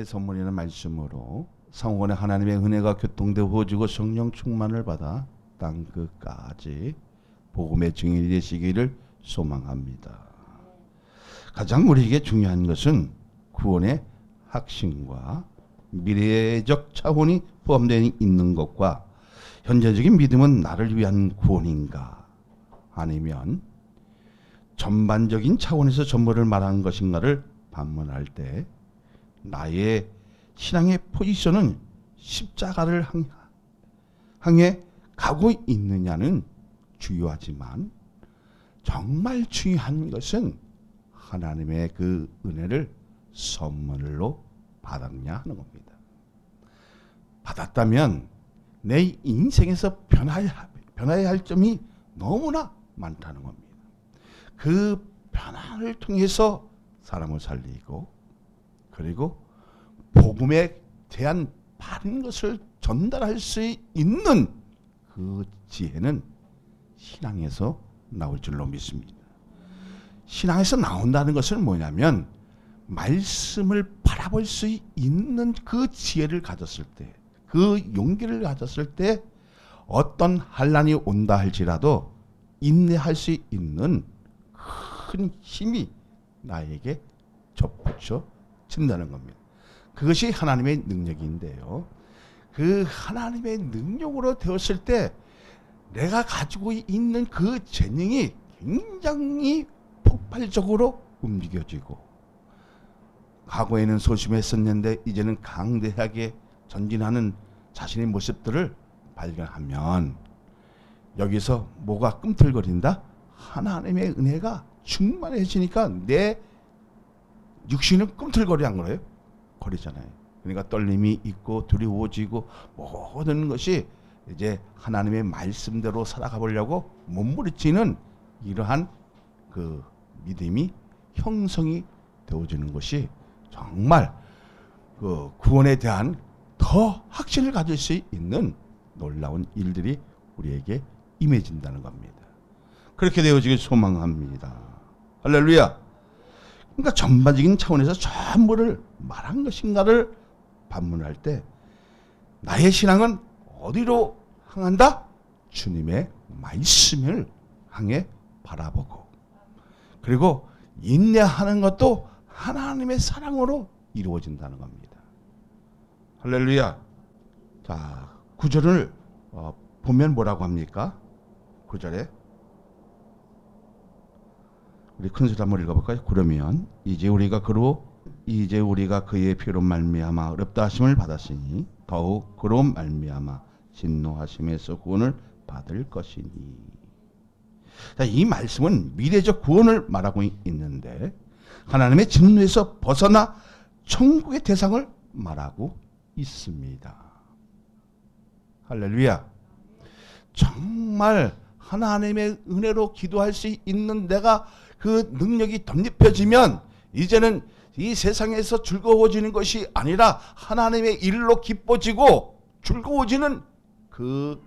선물이라는 말씀으로 성원의 하나님의 은혜가 교통되어지고 성령 충만을 받아 땅 끝까지 복음의 증인이 되시기를 소망합니다. 가장 우리에게 중요한 것은 구원의 확신과 미래적 차원이 포함되어 있는 것과 현재적인 믿음은 나를 위한 구원인가 아니면 전반적인 차원에서 전부를 말하는 것인가를 반문할 때 나의 신앙의 포지션은 십자가를 향해 가고 있느냐는 중요하지만 정말 중요한 것은 하나님의 그 은혜를 선물로 받았냐 하는 겁니다. 받았다면 내 인생에서 변화해야 할 점이 너무나 많다는 겁니다. 그 변화를 통해서 사람을 살리고 그리고 복음에 대한 바른 것을 전달할 수 있는 그 지혜는 신앙에서 나올 줄로 믿습니다. 신앙에서 나온다는 것은 뭐냐면 말씀을 바라볼 수 있는 그 지혜를 가졌을 때, 그 용기를 가졌을 때 어떤 환난이 온다 할지라도 인내할 수 있는 큰 힘이 나에게 접붙여진다는 겁니다. 그것이 하나님의 능력인데요. 그 하나님의 능력으로 되었을 때 내가 가지고 있는 그 재능이 굉장히 폭발적으로 움직여지고 과거에는 소심했었는데 이제는 강대하게 전진하는 자신의 모습들을 발견하면 여기서 뭐가 꿈틀거린다? 하나님의 은혜가 충만해지니까 내 육신은 꿈틀거리는 거예요. 거리잖아요. 그러니까 떨림이 있고 두려워지고 모든 것이 이제 하나님의 말씀대로 살아가 보려고 몸부림치는 이러한 그 믿음이 형성이 되어지는 것이 정말 그 구원에 대한 더 확신을 가질 수 있는 놀라운 일들이 우리에게 임해진다는 겁니다. 그렇게 되어지길 소망합니다. 할렐루야. 그러니까 전반적인 차원에서 전부를 말한 것인가를 반문할 때 나의 신앙은 어디로 향한다? 주님의 말씀을 향해 바라보고 그리고 인내하는 것도 하나님의 사랑으로 이루어진다는 겁니다. 할렐루야. 자, 9절을 보면 뭐라고 합니까? 9절에 우리 큰 소리 한번 읽어볼까요? 그러면 이제 우리가 그의 피로 말미암아 어렵다 하심을 받았으니 더욱 그로 말미암아 진노하심에서 구원을 받을 것이니. 자, 이 말씀은 미래적 구원을 말하고 있는데 하나님의 진노에서 벗어나 천국의 대상을 말하고 있습니다. 할렐루야. 정말 하나님의 은혜로 기도할 수 있는 내가 그 능력이 덧입혀지면 이제는 이 세상에서 즐거워지는 것이 아니라 하나님의 일로 기뻐지고 즐거워지는 그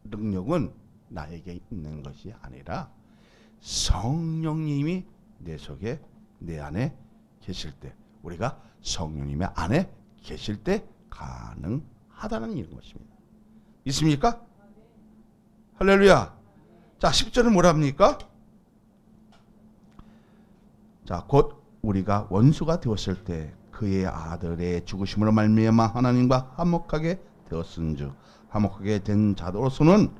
능력은 나에게 있는 것이 아니라 성령님이 내 속에 내 안에 계실 때 우리가 성령님의 안에 계실 때 가능하다는 이런 것입니다. 있습니까? 할렐루야. 자, 10절은 뭐라 합니까? 자, 곧 우리가 원수가 되었을 때 그의 아들의 죽으심으로 말미암아 하나님과 화목하게 되었은즉 화목하게 된 자로서는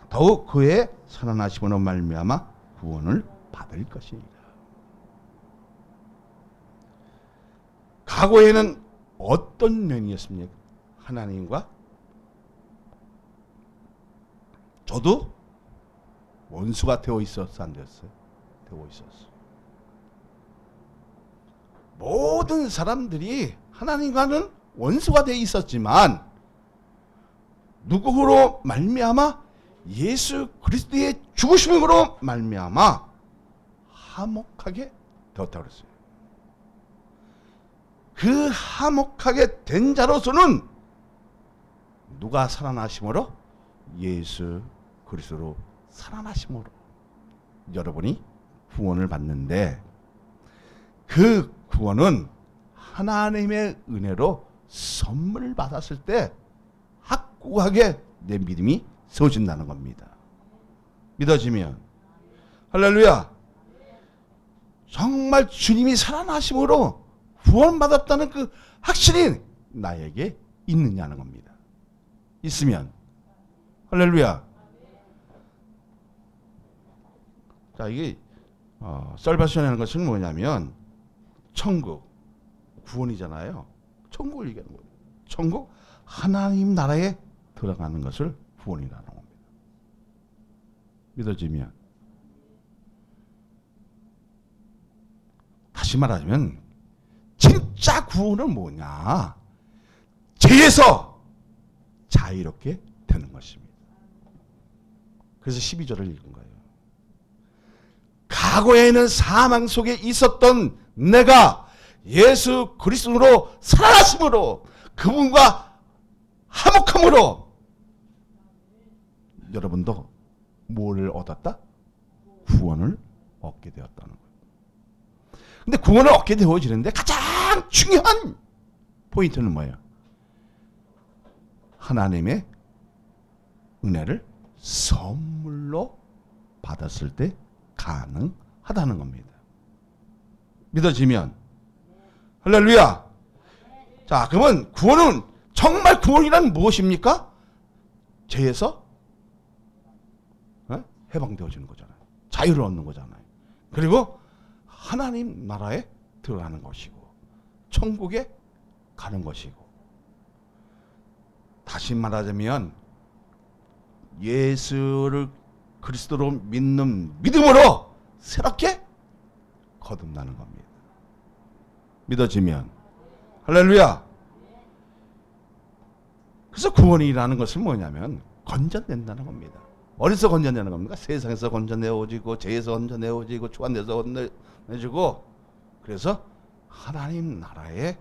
더욱 그의 살아나심으로 말미암아 구원을 받을 것이니라. 과거에는 어떤 면이었습니까? 하나님과 저도 원수가 되어 있었어, 안 됐어요? 되어 있었어. 모든 사람들이 하나님과는 원수가 되어 있었지만 누구로 말미암아 예수 그리스도의 죽으심으로 말미암아 화목하게 되었다고 그랬어요. 그 화목하게 된 자로서는 누가 살아나심으로? 예수 그리스도로 살아나심으로 여러분이 구원을 받는데 그 구원은 하나님의 은혜로 선물을 받았을 때 확고하게 내 믿음이 세워진다는 겁니다. 믿어지면 할렐루야. 정말 주님이 살아나심으로 구원받았다는 그 확신이 나에게 있느냐는 겁니다. 있으면 할렐루야. 자, 이게 살바션이라는 것은 뭐냐면 천국, 구원이잖아요. 천국을 얘기하는 거예요. 천국, 하나님 나라에 들어가는 것을 구원이라는 겁니다. 믿어지면. 다시 말하자면 진짜 구원은 뭐냐? 죄에서 자유롭게 되는 것입니다. 그래서 12절을 읽은 거예요. 과거에는 사망 속에 있었던 내가 예수 그리스도로 살아나심으로 그분과 화목함으로 여러분도 뭘 얻었다? 구원을 얻게 되었다는 거예요. 근데 구원을 얻게 되어지는데 가장 중요한 포인트는 뭐예요? 하나님의 은혜를 선물로 받았을 때 가능하다는 겁니다. 믿어지면 할렐루야. 자, 그러면 구원은 정말 구원이란 무엇입니까? 죄에서 해방되어지는 거잖아요. 자유를 얻는 거잖아요. 그리고 하나님 나라에 들어가는 것이고 천국에 가는 것이고, 다시 말하자면 예수를 그리스도로 믿는 믿음으로 새롭게 거듭나는 겁니다. 믿어지면 할렐루야. 그래서 구원이라는 것은 뭐냐면 건져낸다는 겁니다. 어디서 건져내는 겁니까? 세상에서 건져내어지고 죄에서 건져내어지고 주관돼서 건져내주고, 그래서 하나님 나라에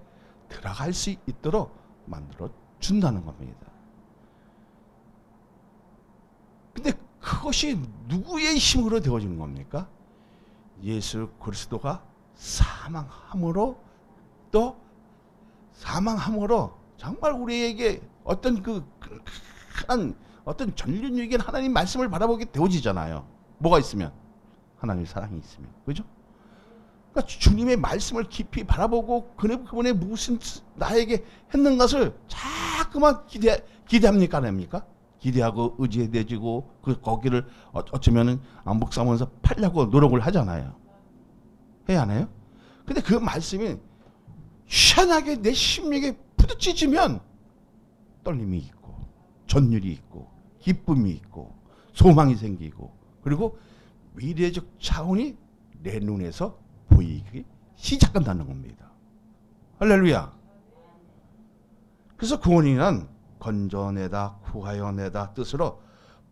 들어갈 수 있도록 만들어 준다는 겁니다. 근데 그것이 누구의 힘으로 되어지는 겁니까? 예수 그리스도가 사망함으로, 또 사망함으로 정말 우리에게 어떤 큰 어떤 전륜적인 하나님 말씀을 바라보게 되어지잖아요. 뭐가 있으면? 하나님의 사랑이 있으면. 그죠? 그러니까 주님의 말씀을 깊이 바라보고 그분의 무슨 나에게 했는 것을 자꾸만 기대합니까? 안 합니까? 기대하고 의지해지고 거기를 어쩌면은 묵상하면서 팔려고 노력을 하잖아요. 해야 하나요? 근데 그 말씀이 희한하게 내 심령에 부딪히면 떨림이 있고 전율이 있고 기쁨이 있고 소망이 생기고, 그리고 미래적 차원이 내 눈에서 보이기 시작한다는 겁니다. 할렐루야. 그래서 구원이란 건져내다 구하여내다 뜻으로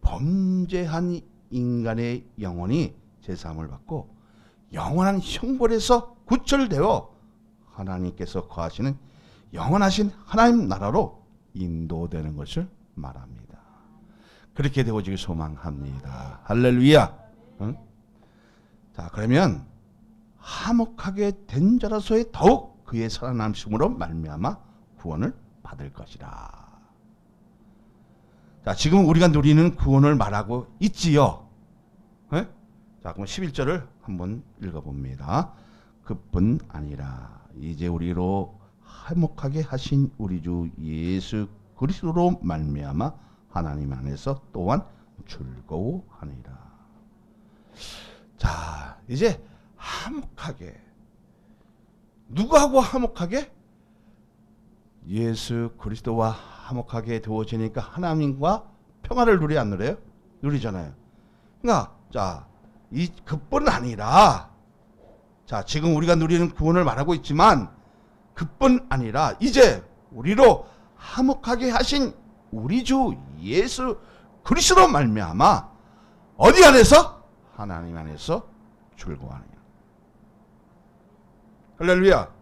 범죄한 인간의 영혼이 제사함을 받고 영원한 형벌에서 구출되어 하나님께서 거하시는 영원하신 하나님 나라로 인도되는 것을 말합니다. 그렇게 되어지길 소망합니다. 할렐루야. 응? 자, 그러면 화목하게 된 자라서의 더욱 그의 살아남심으로 말미암아 구원을 받을 것이라. 자, 지금 우리가 누리는 구원을 말하고 있지요. 네? 자, 그럼 11절을 한번 읽어봅니다. 그뿐 아니라 이제 우리로 화목하게 하신 우리 주 예수 그리스도로 말미암아 하나님 안에서 또한 즐거워하니라. 자, 이제 화목하게, 누구하고 화목하게? 예수 그리스도와 화목하게 되어지니까 하나님과 평화를 누리 안 누려요? 누리잖아요. 그러니까 자, 이 그뿐 아니라, 자, 지금 우리가 누리는 구원을 말하고 있지만 그뿐 아니라 이제 우리로 화목하게 하신 우리 주 예수 그리스도로 말미암아 어디 안에서? 하나님 안에서 즐거워하느냐. 할렐루야.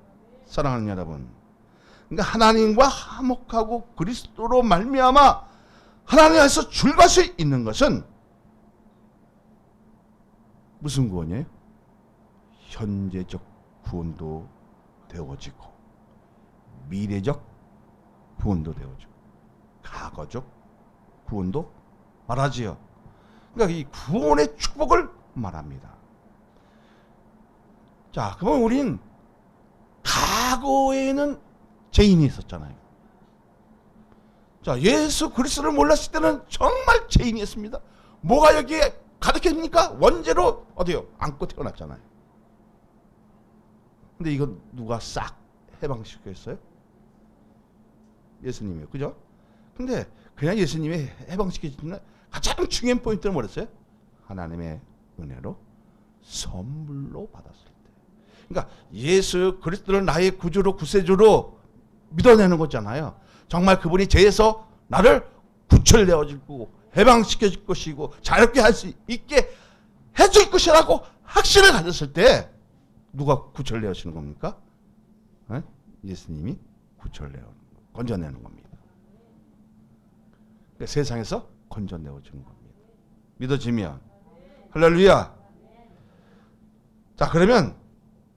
사랑하는 여러분, 그러니까 하나님과 화목하고 그리스도로 말미암아 하나님 안에서 즐거울 수 있는 것은 무슨 구원이에요? 현재적 구원도 되어지고 미래적 구원도 되어지고 과거적 구원도 말하지요. 그러니까 이 구원의 축복을 말합니다. 자, 그러면 우린 과거에는 죄인이 있었잖아요. 자, 예수 그리스도를 몰랐을 때는 정말 죄인이었습니다. 뭐가 여기에 가득했습니까? 원죄로 어디요? 안고 태어났잖아요. 근데 이거 누가 싹 해방시켰어요? 예수님이요. 그죠? 근데 그냥 예수님이 해방시켜주는 가장 중요한 포인트는 뭐였어요? 하나님의 은혜로 선물로 받았을 때. 그러니까 예수 그리스도를 나의 구주로 구세주로 믿어내는 거잖아요. 정말 그분이 죄에서 나를 구출내어 줄 거고 해방시켜 줄 것이고 자유롭게 할 수 있게 해줄 것이라고 확신을 가졌을 때 누가 구출내어주는 겁니까? 예수님이 건져내는 겁니다. 그러니까 세상에서 건져내어주는 겁니다. 믿어지면 할렐루야. 자, 그러면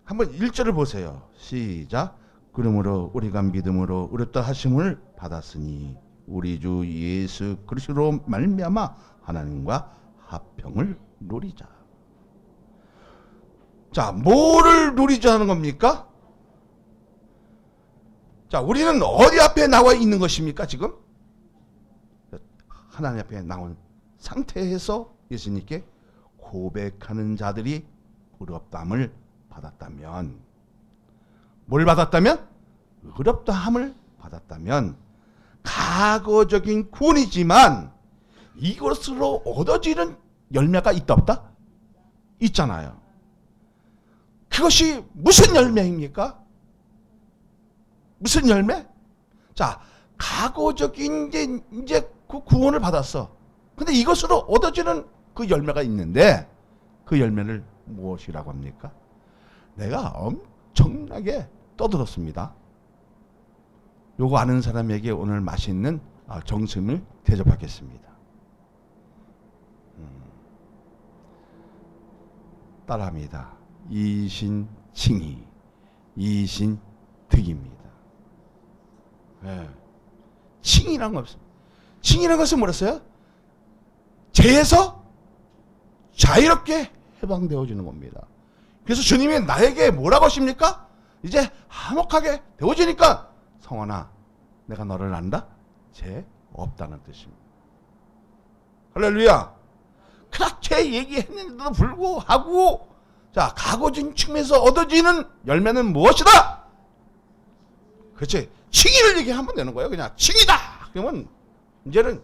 한번 1절을 보세요. 시작. 그러므로 우리가 믿음으로 의롭다 하심을 받았으니 우리 주 예수 그리스도로 말미암아 하나님과 화평을 누리자. 자, 뭐를 누리자는 겁니까? 자, 우리는 어디 앞에 나와 있는 것입니까, 지금? 하나님 앞에 나온 상태에서 예수님께 고백하는 자들이 의롭다함을 받았다면, 뭘 받았다면? 의롭다함을 받았다면 과거적인 구원이지만 이것으로 얻어지는 열매가 있다 없다? 있잖아요. 그것이 무슨 열매입니까? 무슨 열매? 자, 과거적인 이제 그 구원을 받았어. 근데 이것으로 얻어지는 그 열매가 있는데 그 열매를 무엇이라고 합니까? 내가 엄청나게 떠들었습니다. 요거 아는 사람에게 오늘 맛있는 정심을 대접하겠습니다. 따라합니다. 이신칭의, 이신득입니다. 네. 칭이란 거 없습니다. 칭이라는 것은 뭐랬어요? 죄에서 자유롭게 해방되어지는 겁니다. 그래서 주님이 나에게 뭐라고 하십니까? 이제 화목하게 되어지니까 성원아, 내가 너를 안다? 죄 없다는 뜻입니다. 할렐루야. 그렇게 얘기했는데도 불구하고 자, 과거적인 측면에서 얻어지는 열매는 무엇이다? 그렇지. 칭의를 얘기하면 되는 거예요. 그냥 칭의다. 그러면 이제는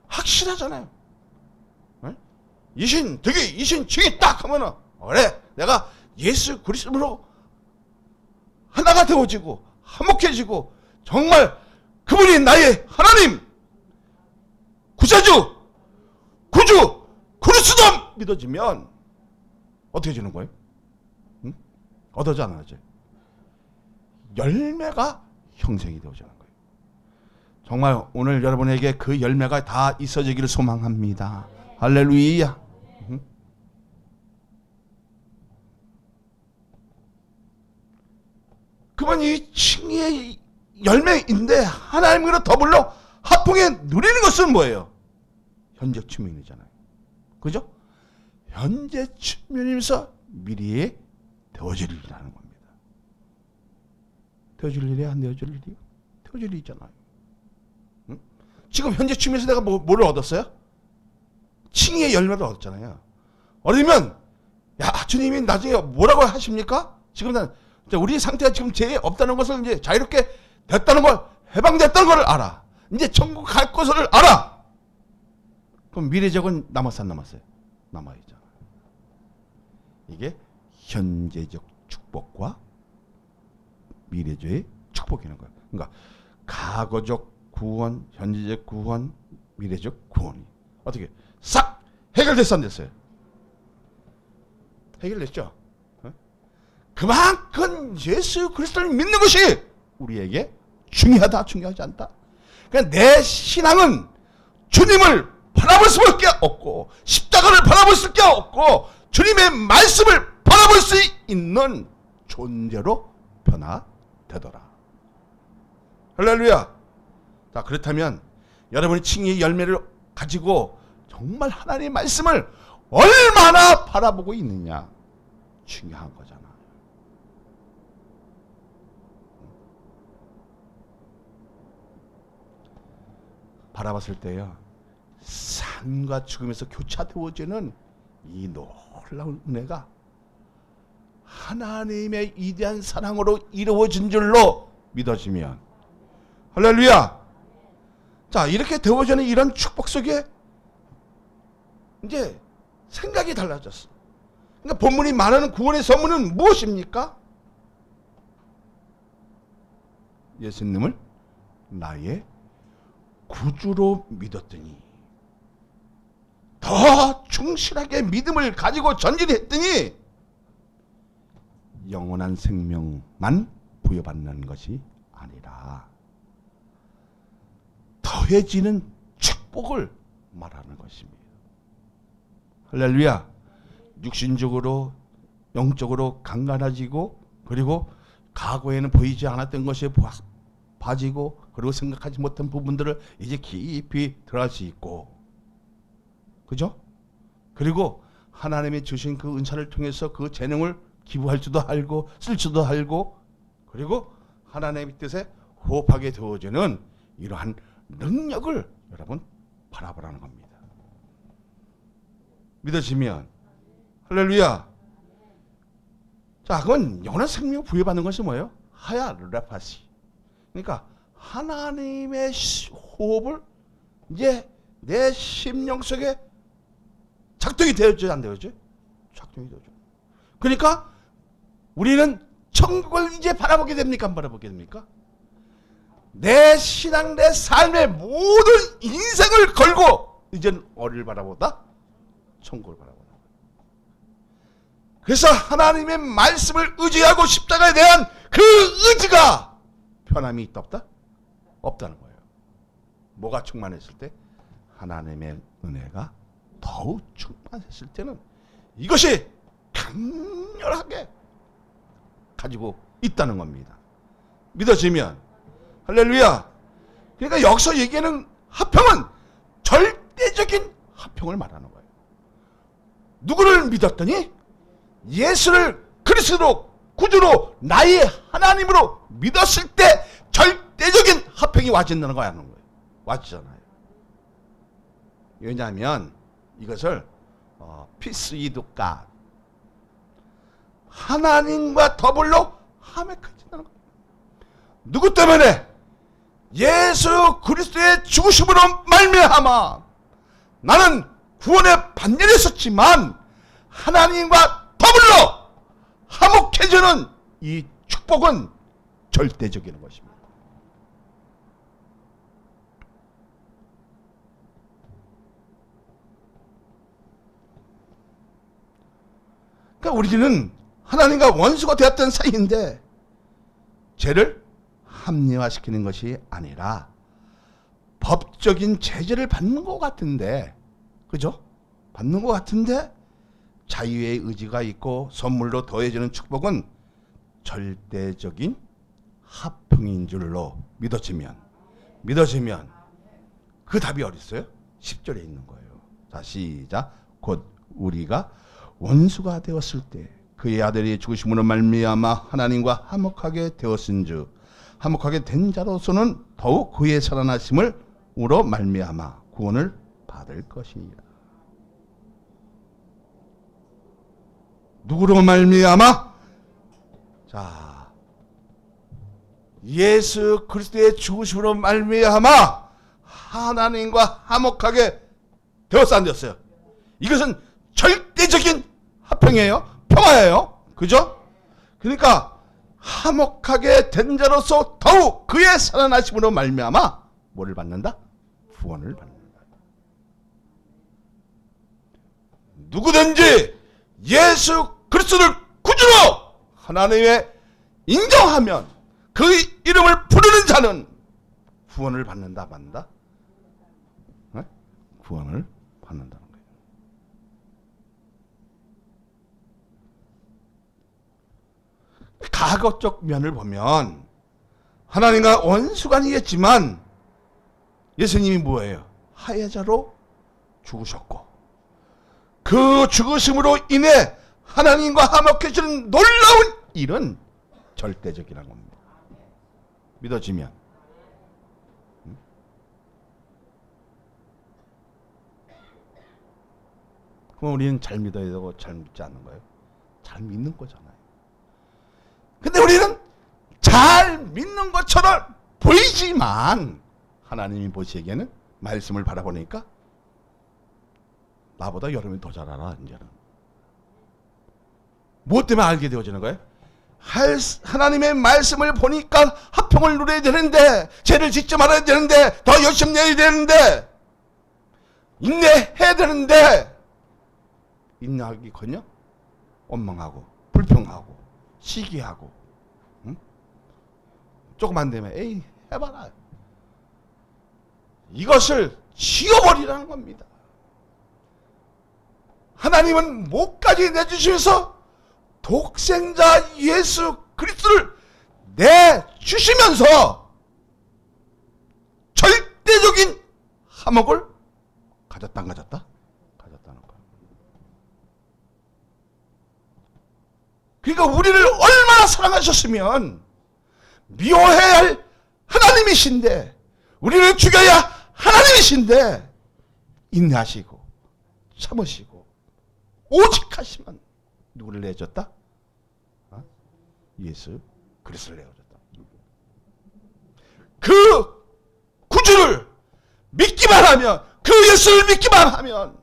확실하잖아요. 이신 득이 이신 칭의 딱 하면은 그래, 내가 예수 그리스도로 하나가 되어지고 화목해지고 정말 그분이 나의 하나님, 구세주, 구주, 그리스도 믿어지면 어떻게 되는 거예요? 응? 얻어지 안 하지? 열매가 형성이 되어지는 거예요. 정말 오늘 여러분에게 그 열매가 다 있어지기를 소망합니다. 할렐루야. 그러면 이 칭의의 열매인데 하나님과 더불어 화평에 누리는 것은 뭐예요? 현재 측면이잖아요. 그죠? 현재 측면이면서 미래에 되어질 일이라는 겁니다. 되어질 일이 안 되어질 일이요? 되어질 일이 있잖아요. 응? 지금 현재 측면에서 내가 뭐를 얻었어요? 칭의의 열매를 얻었잖아요. 얻으면 야, 주님이 나중에 뭐라고 하십니까? 지금 난 우리 상태가 지금 죄 없다는 것을 이제 자유롭게 됐다는 걸, 해방됐다는 걸 알아. 이제 천국 갈 것을 알아. 그럼 미래적은 남았어, 안 남았어요? 남아있잖아. 이게 현재적 축복과 미래적의 축복이라는 거예요. 그러니까 과거적 구원, 현재적 구원, 미래적 구원이 어떻게 싹 해결됐어, 안 됐어요? 해결됐죠? 그만큼 예수 그리스도를 믿는 것이 우리에게 중요하다, 중요하지 않다. 그러니까 내 신앙은 주님을 바라볼 수밖에 없고 십자가를 바라볼 수밖에 없고 주님의 말씀을 바라볼 수 있는 존재로 변화되더라. 할렐루야. 자, 그렇다면 여러분이 칭의의 열매를 가지고 정말 하나님의 말씀을 얼마나 바라보고 있느냐 중요한 거잖아. 바라봤을 때요, 삶과 죽음에서 교차되어지는 이 놀라운 은혜가 하나님의 위대한 사랑으로 이루어진 줄로 믿어지면, 할렐루야. 자, 이렇게 되어지는 이런 축복 속에 이제 생각이 달라졌어. 그러니까 본문이 말하는 구원의 선물은 무엇입니까? 예수님을 나의 구주로 믿었더니, 더 충실하게 믿음을 가지고 전진을 했더니 영원한 생명만 부여받는 것이 아니라 더해지는 축복을 말하는 것입니다. 할렐루야. 육신적으로 영적으로 강간해지고, 그리고 과거에는 보이지 않았던 것이 봐지고, 그리고 생각하지 못한 부분들을 이제 깊이 들어갈 수 있고, 그죠? 그리고 하나님이 주신 그 은사를 통해서 그 재능을 기부할 줄도 알고 쓸 줄도 알고, 그리고 하나님의 뜻에 호흡하게 되어지는 이러한 능력을 여러분 바라보라는 겁니다. 믿어지면, 할렐루야. 자, 그건 영원한 생명 부여받는 것이 뭐예요? 하야 레파시. 그러니까 하나님의 호흡을 이제 내 심령 속에 작동이 되어져, 안 되어져? 작동이 되어져. 그러니까 우리는 천국을 이제 바라보게 됩니까? 안 바라보게 됩니까? 내 신앙, 내 삶의 모든 인생을 걸고 이제는 어디를 바라보다? 천국을 바라보다. 그래서 하나님의 말씀을 의지하고 십자가에 대한 그 의지가 편함이 있다 없다? 없다는 거예요. 뭐가 충만했을 때? 하나님의 은혜가 더욱 충만했을 때는 이것이 강렬하게 가지고 있다는 겁니다. 믿어지면, 할렐루야. 그러니까 여기서 얘기하는 화평은 절대적인 화평을 말하는 거예요. 누구를 믿었더니? 예수를 그리스도로 구주로 나의 하나님으로 믿었을 때 절대적인 화평이 와진다는 거야. 와지잖아요. 왜냐하면 이것을 peace with God, 하나님과 더불어 화목해진다는 거예요. 누구 때문에? 예수 그리스도의 죽으심으로 말미암아 나는 구원의 반열에 섰지만 하나님과 더불어 화목해지는 이 축복은 절대적인 것입니다. 그러니까 우리는 하나님과 원수가 되었던 사이인데 죄를 합리화시키는 것이 아니라 법적인 제재를 받는 것 같은데, 그죠? 받는 것 같은데 자유의 의지가 있고 선물로 더해지는 축복은 절대적인 화평인 줄로 믿어지면 그 답이 어디 있어요? 10절에 있는 거예요. 자, 시작. 곧 우리가 원수가 되었을 때 그의 아들이 죽으심으로 말미암아 하나님과 화목하게 되었은즉 화목하게 된 자로서는 더욱 그의 살아나심으로 말미암아 구원을 받을 것이니라. 누구로 말미암아? 자, 예수 그리스도의 죽으심으로 말미암아 하나님과 화목하게 되었어, 안 되었어요? 이것은 절대적인 화평이에요. 평화예요. 그죠? 그러니까 화목하게 된 자로서 더욱 그의 살아나심으로 말미암아 뭐를 받는다? 구원을 받는다. 누구든지 예수 그리스도를 구주로 하나님의 인정하면 그 이름을 부르는 자는 구원을 받는다, 받는다? 네? 구원을 받는다는 거예요. 과거적 면을 보면 하나님과 원수간이겠지만 예수님이 뭐예요? 하야자로 죽으셨고 그 죽으심으로 인해 하나님과 화목해지는 놀라운 일은 절대적이라는 겁니다. 믿어지면. 그럼 우리는 잘 믿어야 되고 잘 믿지 않는 거예요? 잘 믿는 거잖아요. 근데 우리는 잘 믿는 것처럼 보이지만 하나님이 보시기에는 말씀을 바라보니까 나보다 여러분이 더 잘 알아. 이제는 무엇 때문에 알게 되어지는 거예요? 하나님의 말씀을 보니까 화평을 누려야 되는데, 죄를 짓지 말아야 되는데, 더 열심히 해야 되는데, 인내해야 되는데, 인내하기커녕 원망하고 불평하고 시기하고, 응? 조금 안 되면 에이 해봐라. 이것을 지워버리라는 겁니다. 하나님은 목까지 내주시면서 독생자 예수 그리스도를 내주시면서 절대적인 화목을 가졌다 안 가졌다? 가졌다는 거예요. 그러니까 우리를 얼마나 사랑하셨으면 미워해야 할 하나님이신데, 우리를 죽여야 하나님이신데 인내하시고 참으시고 오직 하시면 누구를 내줬다? 예수 그리스도를 내어줬다. 그 구주를 믿기만 하면, 그 예수를 믿기만 하면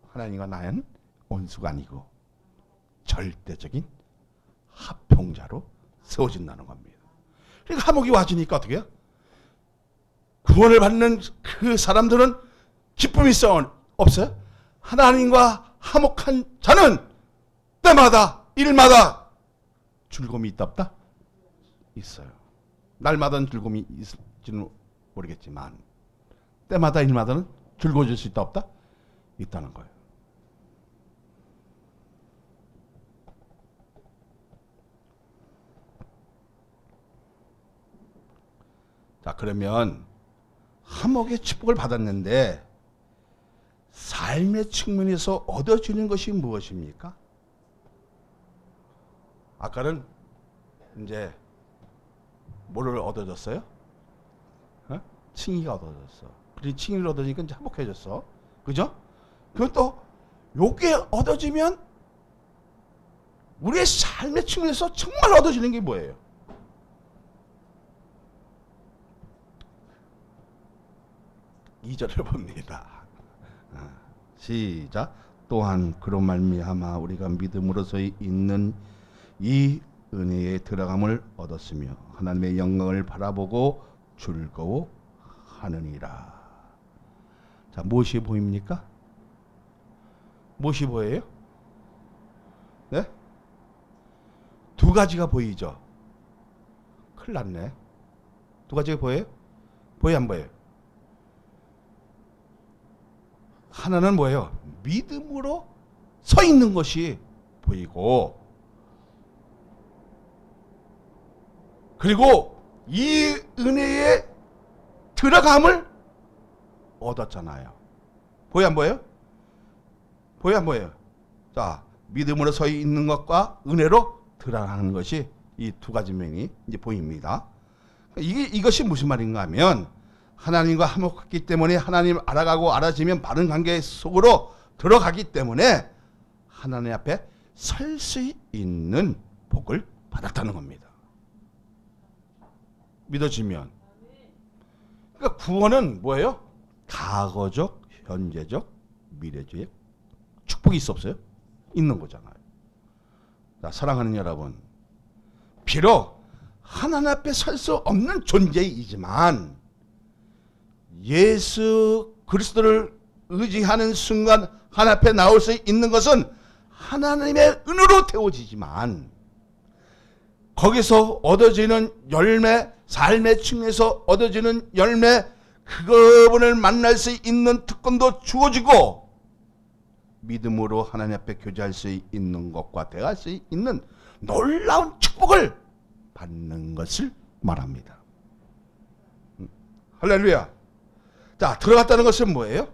하나님과 나는 원수가 아니고 절대적인 합평자로 세워진다는 겁니다. 그러니까 화목이 와지니까 어떻게 해요? 구원을 받는 그 사람들은 기쁨이 있어 없어요? 하나님과 화목한 자는 때마다 일마다 즐거움이 있다 없다? 있어요. 날마다는 즐거움이 있을지는 모르겠지만 때마다 일마다는 즐거워질 수 있다 없다? 있다는 거예요. 자, 그러면 화목의 축복을 받았는데 삶의 측면에서 얻어지는 것이 무엇입니까? 아까는 이제 뭐를 얻어졌어요? 칭의가 얻어졌어. 그리고 칭의를 얻어지니까 이제 행복해졌어. 그죠? 그럼 또 요게 얻어지면 우리의 삶의 측면에서 정말 얻어지는 게 뭐예요? 이 절을 봅니다. 시작. 또한 그로 말미암아 우리가 믿음으로서 있는 이 은혜의 들어감을 얻었으며 하나님의 영광을 바라보고 즐거워하느니라. 자, 무엇이 보입니까? 무엇이 보여요? 네? 두 가지가 보이죠? 큰일 났네. 두 가지가 보여요? 보여요, 안 보여요? 하나는 뭐예요? 믿음으로 서 있는 것이 보이고, 그리고 이 은혜의 들어감을 얻었잖아요. 보여 안 보여요? 보여 안 보여요? 자, 믿음으로 서 있는 것과 은혜로 들어가는 것이 이 두 가지 면이 이제 보입니다. 이것이 무슨 말인가 하면, 하나님과 화목했기 때문에 하나님을 알아가고 알아지면 바른 관계 속으로 들어가기 때문에 하나님 앞에 설 수 있는 복을 받았다는 겁니다. 믿어지면. 그러니까 구원은 뭐예요? 과거적, 현재적, 미래적 축복이 있어 없어요? 있는 거잖아요. 자, 사랑하는 여러분, 비록 하나님 앞에 설 수 없는 존재이지만 예수 그리스도를 의지하는 순간 하나님 앞에 나올 수 있는 것은 하나님의 은혜로 되어지지만, 거기서 얻어지는 열매, 삶의 측면에서 얻어지는 열매, 그분을 만날 수 있는 특권도 주어지고, 믿음으로 하나님 앞에 교제할 수 있는 것과 대할 수 있는 놀라운 축복을 받는 것을 말합니다. 할렐루야. 자, 들어갔다는 것은 뭐예요?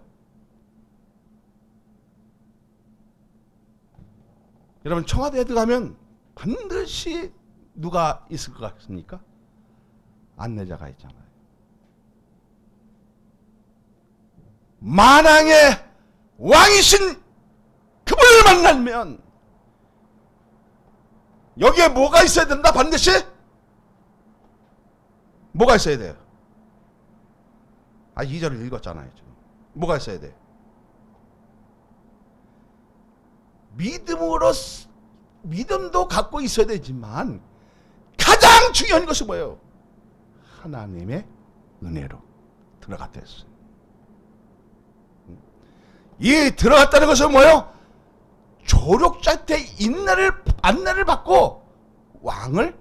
여러분, 청와대에 들어가면 반드시 누가 있을 것 같습니까? 안내자가 있잖아요. 만왕의 왕이신 그분을 만나면 여기에 뭐가 있어야 된다? 반드시 뭐가 있어야 돼요? 2절을 읽었잖아요. 지금. 뭐가 있어야 돼요? 믿음도 갖고 있어야 되지만 가장 중요한 것이 뭐예요? 하나님의 은혜로 들어갔다 했어요. 이 들어갔다는 것은 뭐예요? 조력자 때 안내를 받고 왕을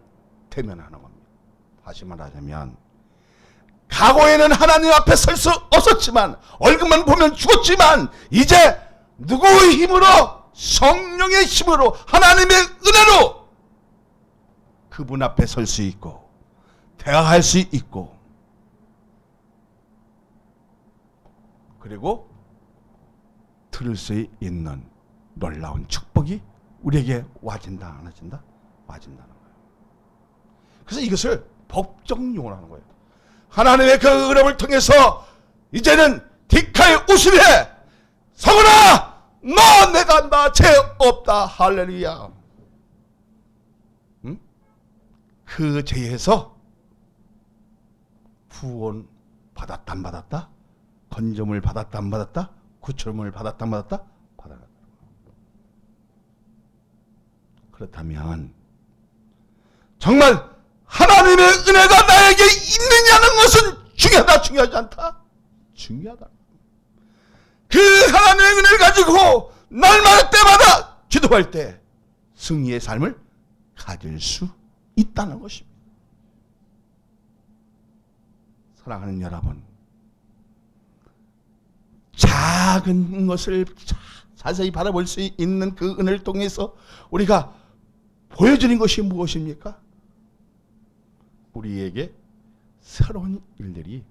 대면하는 겁니다. 다시 말하자면 과거에는 하나님 앞에 설 수 없었지만 얼굴만 보면 죽었지만 이제 누구의 힘으로? 성령의 힘으로 하나님의 은혜로 그분 앞에 설 수 있고 대화할 수 있고 그리고 들을 수 있는 놀라운 축복이 우리에게 와진다 안 와진다? 와진다는 거예요. 그래서 이것을 법정용어로 하는 거예요. 하나님의 그 은혜를 통해서 이제는 디카의 우시에 성은아 너 내가 나 죄 없다. 할렐루야. 응? 그 죄에서 구원 받았다 안 받았다? 건점을 받았다 안 받았다? 구출을 받았다 안 받았다? 받았다. 그렇다면 정말 하나님의 은혜가 나에게 있느냐는 것은 중요하다 중요하지 않다? 중요하다. 그 하나님의 은혜를 가지고 날마다 때마다 기도할 때 승리의 삶을 가질 수 있다는 것입니다. 사랑하는 여러분, 작은 것을 자세히 바라볼 수 있는 그 은혜를 통해서 우리가 보여주는 것이 무엇입니까? 우리에게 새로운 일들이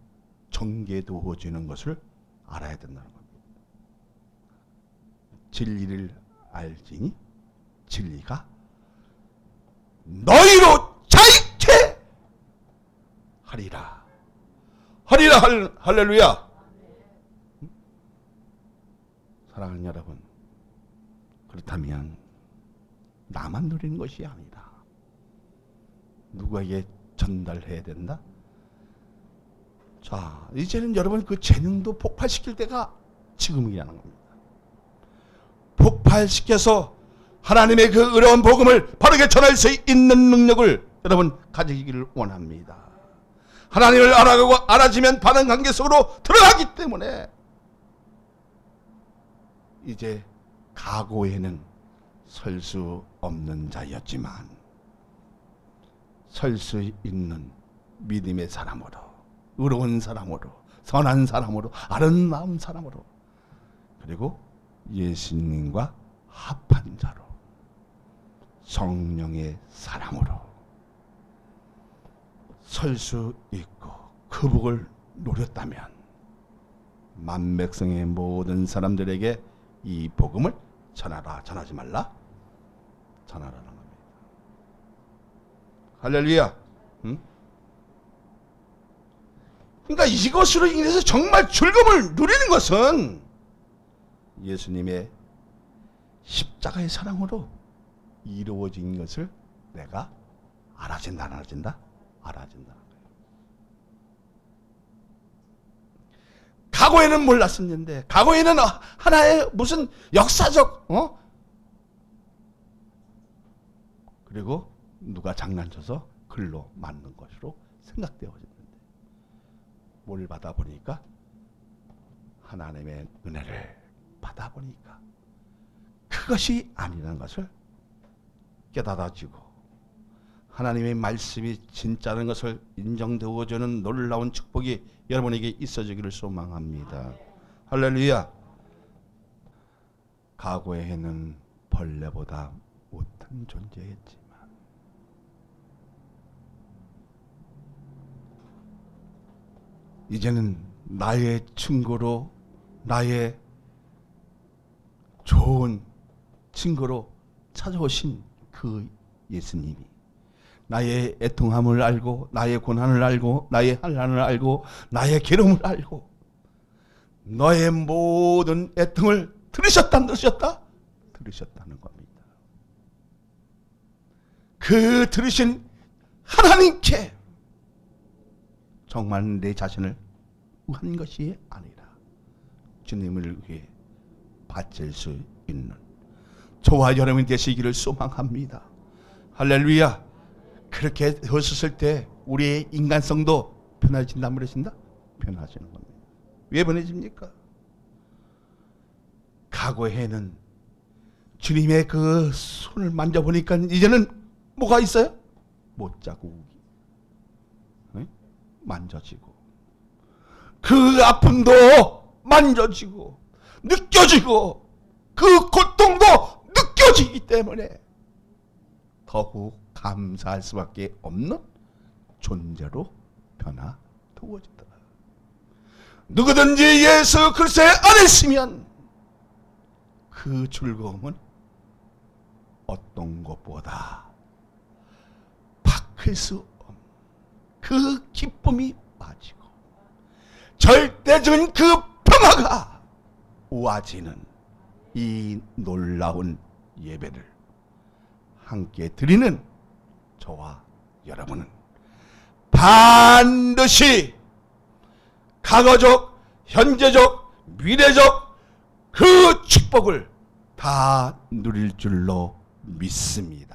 전개되어지는 것을 알아야 된다는 겁니다. 진리를 알지니 진리가 너희로 자유케 하리라. 하리라. 할렐루야. 사랑하는 여러분, 그렇다면 나만 누리는 것이 아니다. 누구에게 전달해야 된다? 자, 이제는 여러분 그 재능도 폭발시킬 때가 지금이라는 겁니다. 폭발시켜서 하나님의 그 어려운 복음을 바르게 전할 수 있는 능력을 여러분 가지기를 원합니다. 하나님을 알아가고 알아지면 바른 관계 속으로 들어가기 때문에 이제 과거에는 설 수 없는 자였지만 설 수 있는 믿음의 사람으로, 의로운 사람으로, 선한 사람으로, 아름다운 사람으로, 그리고 예수님과 합한 자로, 성령의 사람으로 설 수 있고 그 복을 누렸다면 만백성의 모든 사람들에게 이 복음을 전하라, 전하지 말라, 전하라는 겁니다. 할렐루야. 응? 그러니까 이것으로 인해서 정말 즐거움을 누리는 것은 예수님의 십자가의 사랑으로 이루어진 것을 내가 알아진다, 안 알아진다? 알아진다는 거예요. 과거에는 몰랐었는데, 과거에는 하나의 무슨 역사적, 그리고 누가 장난쳐서 글로 만든 것으로 생각되어졌는데, 뭘 받아보니까 하나님의 은혜를 받아보니까 그것이 아니라는 것을 깨달아지고 하나님의 말씀이 진짜라는 것을 인정되어주는 놀라운 축복이 여러분에게 있어지기를 소망합니다. 할렐루야. 과거에는 벌레보다 못한 존재였지만 이제는 나의 친구로, 나의 좋은 친구로 찾아오신 그 예수님이 나의 애통함을 알고, 나의 고난을 알고, 나의 한란을 알고, 나의 괴로움을 알고, 너의 모든 애통을 들으셨다 안 들으셨다? 들으셨다는 겁니다. 그 들으신 하나님께 정말 내 자신을 한 것이 아니라 주님을 위해 바칠 수 있는 저와 여러분이 되시기를 소망합니다. 할렐루야. 그렇게 되었을 때 우리의 인간성도 변해진단 말이신다? 변해지는 겁니다. 왜 변해집니까? 과거에는 주님의 그 손을 만져보니까 이제는 뭐가 있어요? 못자국이 만져지고, 그 아픔도 만져지고 느껴지고, 그 고통도 느껴지기 때문에 더욱 감사할 수밖에 없는 존재로 변화되어진다. 누구든지 예수 그리스도 안에 있으면 그 즐거움은 어떤 것보다 바꿀 수 없는 그 기쁨이 빠지고 절대적인 그 평화가 오아지는 이 놀라운 예배를 함께 드리는 저와 여러분은 반드시 과거적, 현재적, 미래적 그 축복을 다 누릴 줄로 믿습니다.